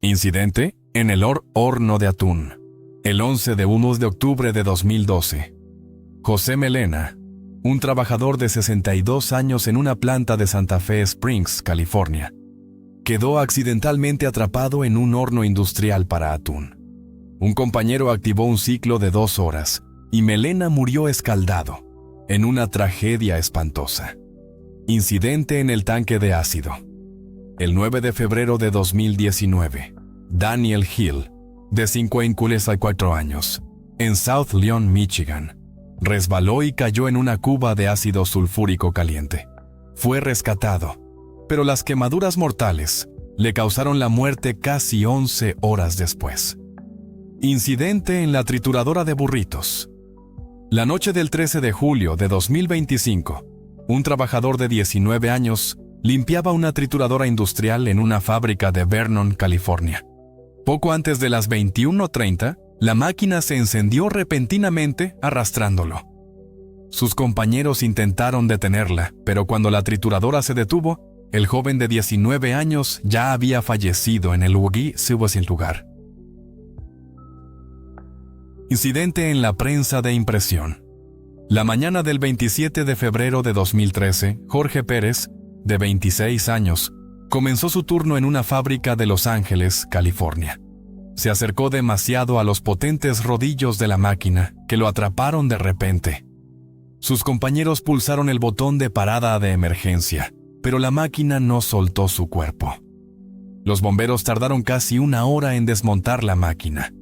Incidente en el horno de atún. El 11 de octubre de 2012. José Melena, un trabajador de 62 años en una planta de Santa Fe Springs, California, quedó accidentalmente atrapado en un horno industrial para atún. Un compañero activó un ciclo de 2 horas y Melena murió escaldado, en una tragedia espantosa. Incidente en el tanque de ácido. El 9 de febrero de 2019, Daniel Hill, de 54 años, en South Leon, Michigan, resbaló y cayó en una cuba de ácido sulfúrico caliente. Fue rescatado, pero las quemaduras mortales le causaron la muerte casi 11 horas después. Incidente en la trituradora de burritos. La noche del 13 de julio de 2025, un trabajador de 19 años limpiaba una trituradora industrial en una fábrica de Vernon, California. Poco antes de las 21:30, la máquina se encendió repentinamente arrastrándolo. Sus compañeros intentaron detenerla, pero cuando la trituradora se detuvo, el joven de 19 años ya había fallecido en el lugar. Incidente en la prensa de impresión. La mañana del 27 de febrero de 2013, Jorge Pérez, de 26 años, comenzó su turno en una fábrica de Los Ángeles, California. Se acercó demasiado a los potentes rodillos de la máquina, que lo atraparon de repente. Sus compañeros pulsaron el botón de parada de emergencia, pero la máquina no soltó su cuerpo. Los bomberos tardaron casi 1 hora en desmontar la máquina.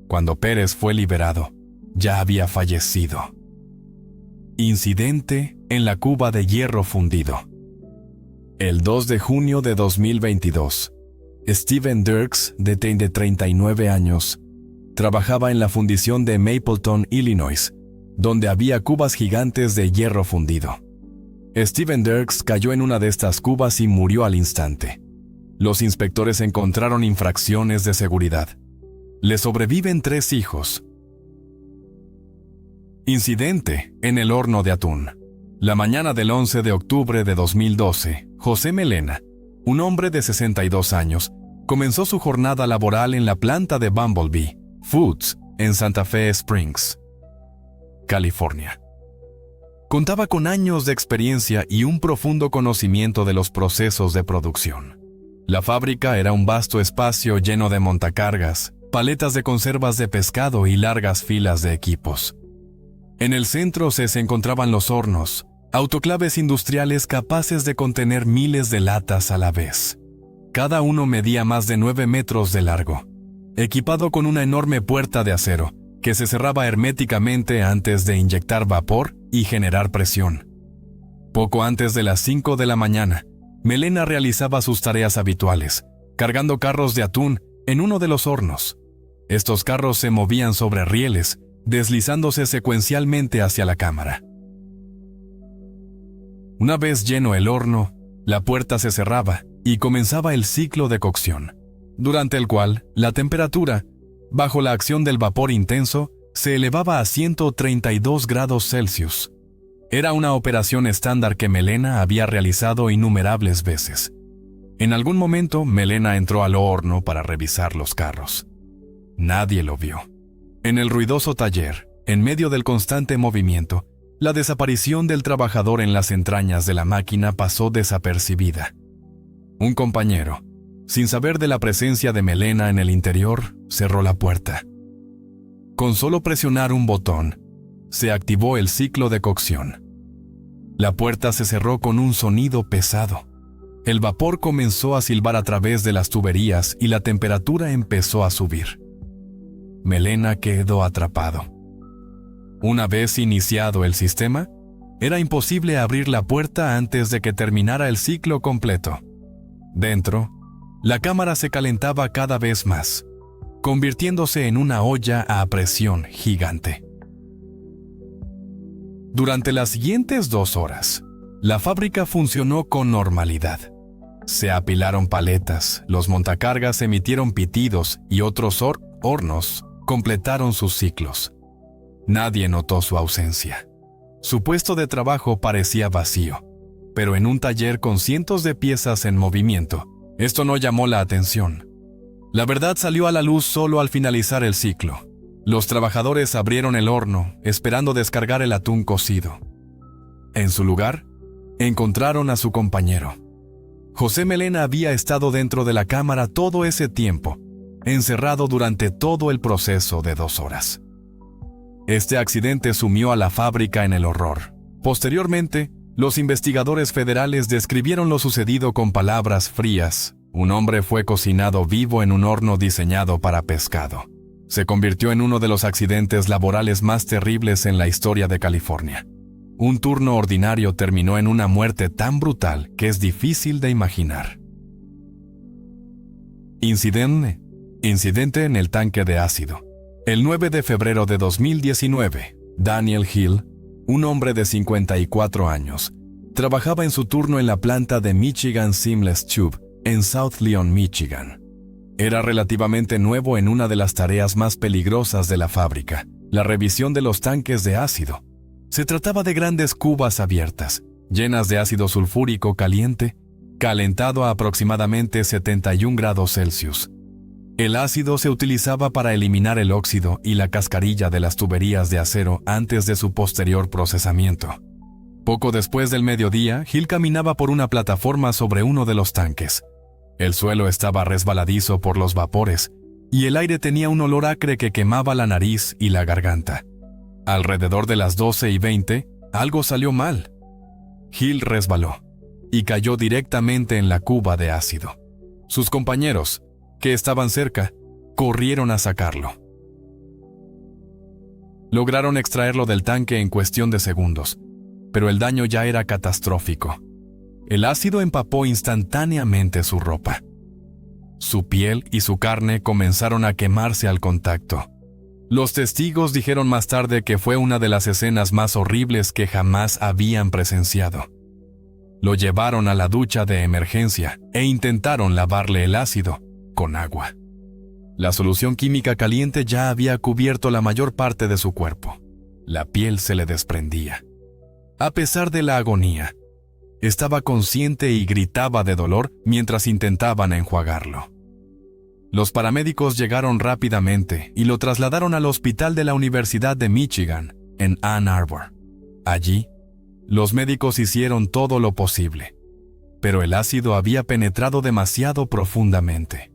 Cuando Pérez fue liberado, ya había fallecido. Incidente en la cuba de hierro fundido. El 2 de junio de 2022, Steven Dirks, de 39 años, trabajaba en la fundición de Mapleton, Illinois, donde había cubas gigantes de hierro fundido. Steven Dirks cayó en una de estas cubas y murió al instante. Los inspectores encontraron infracciones de seguridad. Le sobreviven 3 hijos. Incidente en el horno de atún. La mañana del 11 de octubre de 2012, José Melena, un hombre de 62 años, comenzó su jornada laboral en la planta de Bumblebee Foods en Santa Fe Springs, California. Contaba con años de experiencia y un profundo conocimiento de los procesos de producción. La fábrica era un vasto espacio lleno de montacargas, paletas de conservas de pescado y largas filas de equipos. En el centro se encontraban los hornos, autoclaves industriales capaces de contener miles de latas a la vez. Cada uno medía más de 9 metros de largo, equipado con una enorme puerta de acero que se cerraba herméticamente antes de inyectar vapor y generar presión. Poco antes de las 5 de la mañana, Melena realizaba sus tareas habituales, cargando carros de atún en uno de los hornos. Estos carros se movían sobre rieles, deslizándose secuencialmente hacia la cámara. Una vez lleno el horno, la puerta se cerraba y comenzaba el ciclo de cocción, durante el cual la temperatura, bajo la acción del vapor intenso, se elevaba a 132 grados Celsius. Era una operación estándar que Melena había realizado innumerables veces. En algún momento, Melena entró al horno para revisar los carros. Nadie lo vio. En el ruidoso taller, en medio del constante movimiento, la desaparición del trabajador en las entrañas de la máquina pasó desapercibida. Un compañero, sin saber de la presencia de Melena en el interior, cerró la puerta. Con solo presionar un botón, se activó el ciclo de cocción. La puerta se cerró con un sonido pesado. El vapor comenzó a silbar a través de las tuberías y la temperatura empezó a subir. Melena quedó atrapado. Una vez iniciado el sistema, era imposible abrir la puerta antes de que terminara el ciclo completo. Dentro, la cámara se calentaba cada vez más, convirtiéndose en una olla a presión gigante. Durante las siguientes 2 horas, la fábrica funcionó con normalidad. Se apilaron paletas, los montacargas emitieron pitidos y otros hornos completaron sus ciclos. Nadie notó su ausencia. Su puesto de trabajo parecía vacío, pero en un taller con cientos de piezas en movimiento, esto no llamó la atención. La verdad salió a la luz solo al finalizar el ciclo. Los trabajadores abrieron el horno, esperando descargar el atún cocido. En su lugar, encontraron a su compañero. José Melena había estado dentro de la cámara todo ese tiempo, encerrado durante todo el proceso de 2 horas. Este accidente sumió a la fábrica en el horror. Posteriormente, los investigadores federales describieron lo sucedido con palabras frías. Un hombre fue cocinado vivo en un horno diseñado para pescado. Se convirtió en uno de los accidentes laborales más terribles en la historia de California. Un turno ordinario terminó en una muerte tan brutal que es difícil de imaginar. Incidente en el tanque de ácido. El 9 de febrero de 2019, Daniel Hill, un hombre de 54 años, trabajaba en su turno en la planta de Michigan Seamless Tube en South Leon, Michigan. Era relativamente nuevo en una de las tareas más peligrosas de la fábrica, la revisión de los tanques de ácido. Se trataba de grandes cubas abiertas, llenas de ácido sulfúrico caliente, calentado a aproximadamente 71 grados Celsius. El ácido se utilizaba para eliminar el óxido y la cascarilla de las tuberías de acero antes de su posterior procesamiento. Poco después del mediodía, Hill caminaba por una plataforma sobre uno de los tanques. El suelo estaba resbaladizo por los vapores, y el aire tenía un olor acre que quemaba la nariz y la garganta. Alrededor de las 12:20, algo salió mal. Hill resbaló y cayó directamente en la cuba de ácido. Sus compañeros, que estaban cerca, corrieron a sacarlo. Lograron extraerlo del tanque en cuestión de segundos, pero el daño ya era catastrófico. El ácido empapó instantáneamente su ropa. Su piel y su carne comenzaron a quemarse al contacto. Los testigos dijeron más tarde que fue una de las escenas más horribles que jamás habían presenciado. Lo llevaron a la ducha de emergencia e intentaron lavarle el ácido con agua. La solución química caliente ya había cubierto la mayor parte de su cuerpo. La piel se le desprendía. A pesar de la agonía, estaba consciente y gritaba de dolor mientras intentaban enjuagarlo. Los paramédicos llegaron rápidamente y lo trasladaron al hospital de la Universidad de Michigan, en Ann Arbor. Allí, los médicos hicieron todo lo posible, pero el ácido había penetrado demasiado profundamente.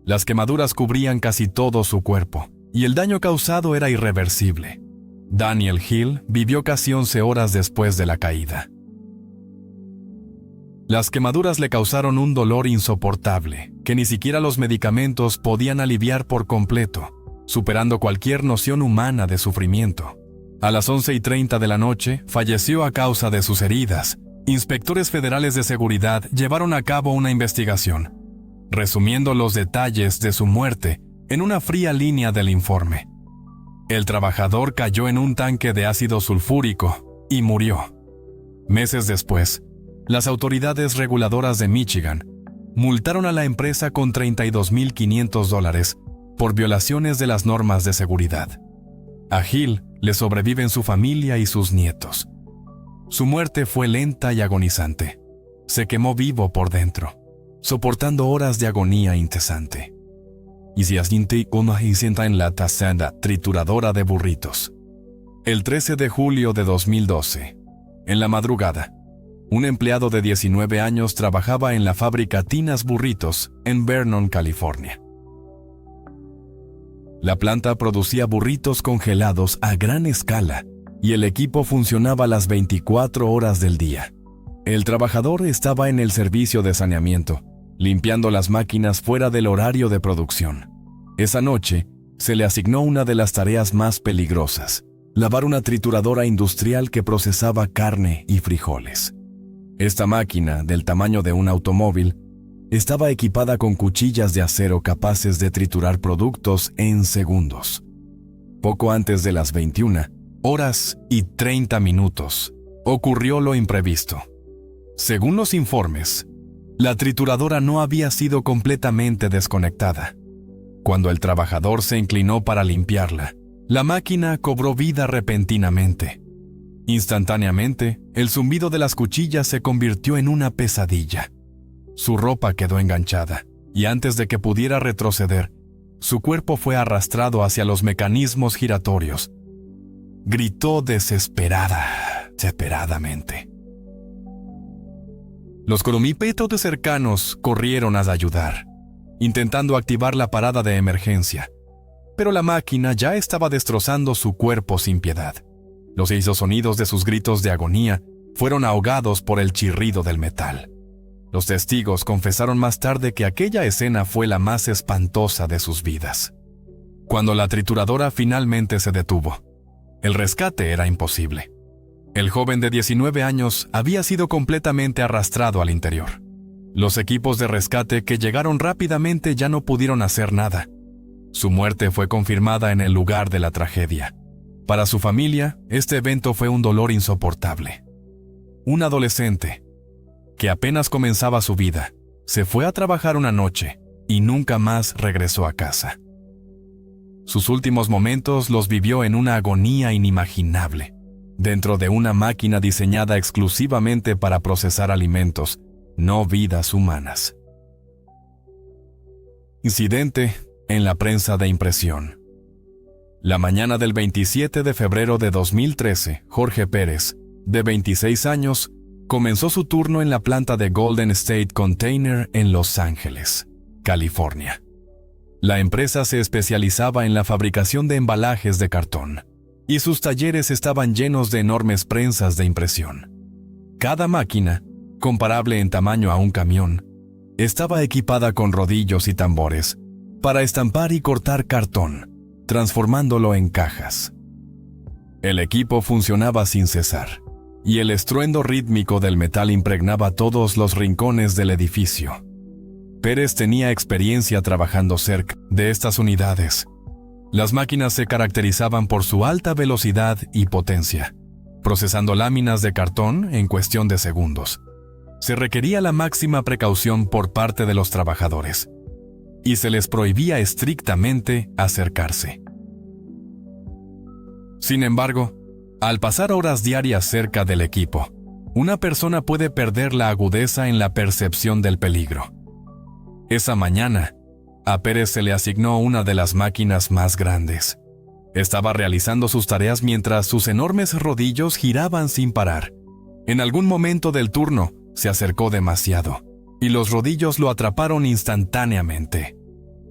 Las quemaduras cubrían casi todo su cuerpo, y el daño causado era irreversible. Daniel Hill vivió casi 11 horas después de la caída. Las quemaduras le causaron un dolor insoportable, que ni siquiera los medicamentos podían aliviar por completo, superando cualquier noción humana de sufrimiento. A las 11:30 de la noche, falleció a causa de sus heridas. Inspectores federales de seguridad llevaron a cabo una investigación, resumiendo los detalles de su muerte en una fría línea del informe. El trabajador cayó en un tanque de ácido sulfúrico y murió. Meses después, las autoridades reguladoras de Michigan multaron a la empresa con $32,500 por violaciones de las normas de seguridad. A Hill le sobreviven su familia y sus nietos. Su muerte fue lenta y agonizante. Se quemó vivo por dentro, soportando horas de agonía incesante. Y se asiente una sienta en la tazada trituradora de burritos. El 13 de julio de 2012, en la madrugada, un empleado de 19 años trabajaba en la fábrica Tina's Burritos en Vernon, California. La planta producía burritos congelados a gran escala y el equipo funcionaba las 24 horas del día. El trabajador estaba en el servicio de saneamiento, limpiando las máquinas fuera del horario de producción. Esa noche, se le asignó una de las tareas más peligrosas: lavar una trituradora industrial que procesaba carne y frijoles. Esta máquina, del tamaño de un automóvil, estaba equipada con cuchillas de acero capaces de triturar productos en segundos. Poco antes de las 21:30, ocurrió lo imprevisto. Según los informes, la trituradora no había sido completamente desconectada. Cuando el trabajador se inclinó para limpiarla, la máquina cobró vida repentinamente. Instantáneamente, el zumbido de las cuchillas se convirtió en una pesadilla. Su ropa quedó enganchada, y antes de que pudiera retroceder, su cuerpo fue arrastrado hacia los mecanismos giratorios. Gritó desesperadamente. Los colomípetos cercanos corrieron a ayudar, intentando activar la parada de emergencia, pero la máquina ya estaba destrozando su cuerpo sin piedad. Los 6 sonidos de sus gritos de agonía fueron ahogados por el chirrido del metal. Los testigos confesaron más tarde que aquella escena fue la más espantosa de sus vidas. Cuando la trituradora finalmente se detuvo, el rescate era imposible. El joven de 19 años había sido completamente arrastrado al interior. Los equipos de rescate que llegaron rápidamente ya no pudieron hacer nada. Su muerte fue confirmada en el lugar de la tragedia. Para su familia, este evento fue un dolor insoportable. Un adolescente, que apenas comenzaba su vida, se fue a trabajar una noche y nunca más regresó a casa. Sus últimos momentos los vivió en una agonía inimaginable, dentro de una máquina diseñada exclusivamente para procesar alimentos, no vidas humanas. Incidente en la prensa de impresión. La mañana del 27 de febrero de 2013, Jorge Pérez, de 26 años, comenzó su turno en la planta de Golden State Container en Los Ángeles, California. La empresa se especializaba en la fabricación de embalajes de cartón, y sus talleres estaban llenos de enormes prensas de impresión. Cada máquina, comparable en tamaño a un camión, estaba equipada con rodillos y tambores para estampar y cortar cartón, transformándolo en cajas. El equipo funcionaba sin cesar, y el estruendo rítmico del metal impregnaba todos los rincones del edificio. Pérez tenía experiencia trabajando cerca de estas unidades. Las máquinas se caracterizaban por su alta velocidad y potencia, procesando láminas de cartón en cuestión de segundos. Se requería la máxima precaución por parte de los trabajadores, y se les prohibía estrictamente acercarse. Sin embargo, al pasar horas diarias cerca del equipo, una persona puede perder la agudeza en la percepción del peligro. Esa mañana, a Pérez se le asignó una de las máquinas más grandes. Estaba realizando sus tareas mientras sus enormes rodillos giraban sin parar. En algún momento del turno, se acercó demasiado, y los rodillos lo atraparon instantáneamente.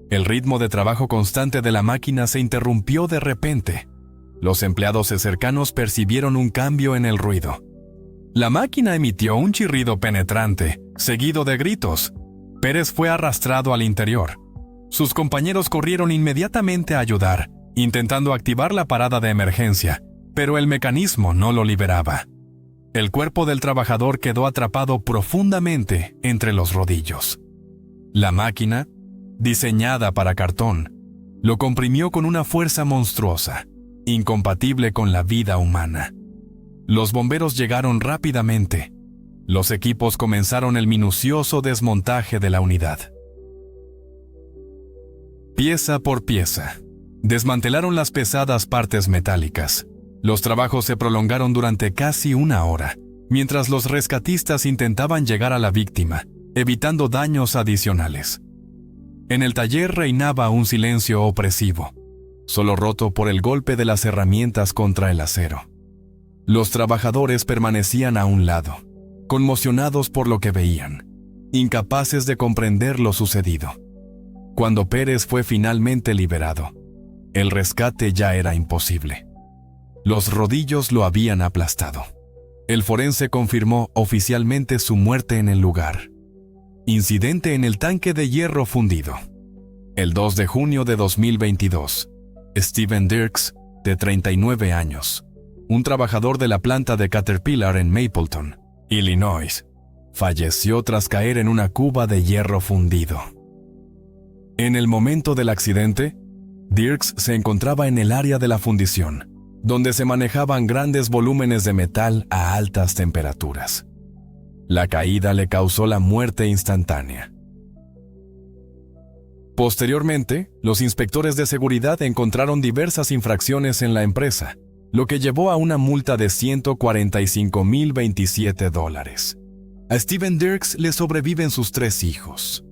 El ritmo de trabajo constante de la máquina se interrumpió de repente. Los empleados cercanos percibieron un cambio en el ruido. La máquina emitió un chirrido penetrante, seguido de gritos. Pérez fue arrastrado al interior. Sus compañeros corrieron inmediatamente a ayudar, intentando activar la parada de emergencia, pero el mecanismo no lo liberaba. El cuerpo del trabajador quedó atrapado profundamente entre los rodillos. La máquina, diseñada para cartón, lo comprimió con una fuerza monstruosa, incompatible con la vida humana. Los bomberos llegaron rápidamente. Los equipos comenzaron el minucioso desmontaje de la unidad. Pieza por pieza, desmantelaron las pesadas partes metálicas. Los trabajos se prolongaron durante casi una hora, mientras los rescatistas intentaban llegar a la víctima, evitando daños adicionales. En el taller reinaba un silencio opresivo, solo roto por el golpe de las herramientas contra el acero. Los trabajadores permanecían a un lado, conmocionados por lo que veían, incapaces de comprender lo sucedido. Cuando Pérez fue finalmente liberado, el rescate ya era imposible. Los rodillos lo habían aplastado. El forense confirmó oficialmente su muerte en el lugar. Incidente en el tanque de hierro fundido. El 2 de junio de 2022, Steven Dirks, de 39 años, un trabajador de la planta de Caterpillar en Mapleton, Illinois, falleció tras caer en una cuba de hierro fundido. En el momento del accidente, Dirks se encontraba en el área de la fundición, donde se manejaban grandes volúmenes de metal a altas temperaturas. La caída le causó la muerte instantánea. Posteriormente, los inspectores de seguridad encontraron diversas infracciones en la empresa, lo que llevó a una multa de $145,027. A Steven Dirks le sobreviven sus 3 hijos.